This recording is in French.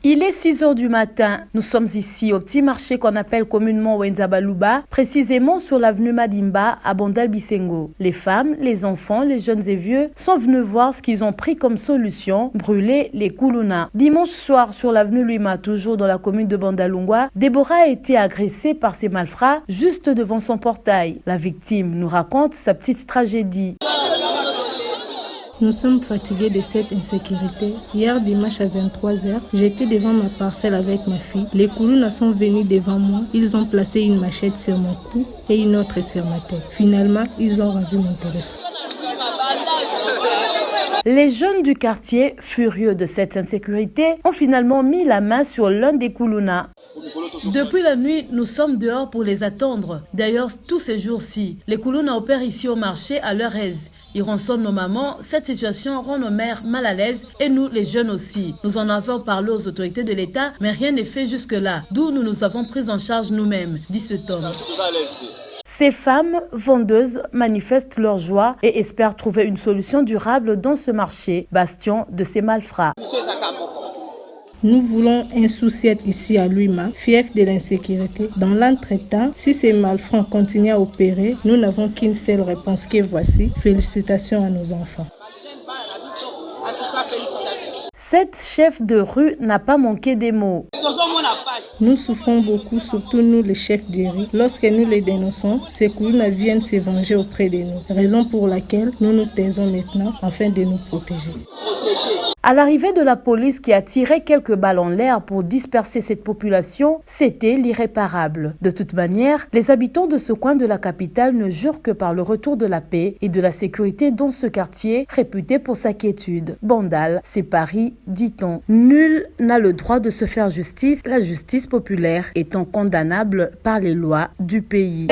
Il est 6 heures du matin. Nous sommes ici au petit marché qu'on appelle communément Wenzabaluba, précisément sur l'avenue Madimba à Bandal-Bissengo. Les femmes, les enfants, les jeunes et vieux sont venus voir ce qu'ils ont pris comme solution, brûler les koulouna. Dimanche soir sur l'avenue Luima, toujours dans la commune de Bandalungwa, Déborah a été agressée par ces malfrats juste devant son portail. La victime nous raconte sa petite tragédie. Nous sommes fatigués de cette insécurité. Hier dimanche à 23h, j'étais devant ma parcelle avec ma fille. Les Koulouna sont venus devant moi. Ils ont placé une machette sur mon cou et une autre sur ma tête. Finalement, ils ont rendu mon téléphone. Les jeunes du quartier, furieux de cette insécurité, ont finalement mis la main sur l'un des Koulouna. Depuis la nuit, nous sommes dehors pour les attendre. D'ailleurs, tous ces jours-ci, les Koulouna opèrent ici au marché à leur aise. Ils rançonnent nos mamans. Cette situation rend nos mères mal à l'aise et nous, les jeunes aussi. Nous en avons parlé aux autorités de l'État, mais rien n'est fait jusque-là. D'où nous nous avons pris en charge nous-mêmes, dit cet homme. Ces femmes vendeuses manifestent leur joie et espèrent trouver une solution durable dans ce marché, bastion de ces malfrats. Nous voulons un sous-siège ici à Luima, fief de l'insécurité. Dans l'entretemps, si ces malfrats continuent à opérer, nous n'avons qu'une seule réponse que voici. Félicitations à nos enfants. Cette chef de rue n'a pas manqué des mots. Nous souffrons beaucoup, surtout nous les chefs de rue. Lorsque nous les dénonçons, ces Koulouna viennent se venger auprès de nous. Raison pour laquelle nous nous taisons maintenant afin de nous protéger. À l'arrivée de la police qui a tiré quelques balles en l'air pour disperser cette population, c'était l'irréparable. De toute manière, les habitants de ce coin de la capitale ne jurent que par le retour de la paix et de la sécurité dans ce quartier réputé pour sa quiétude. Bandal, c'est Paris, dit-on. Nul n'a le droit de se faire justice, la justice populaire étant condamnable par les lois du pays.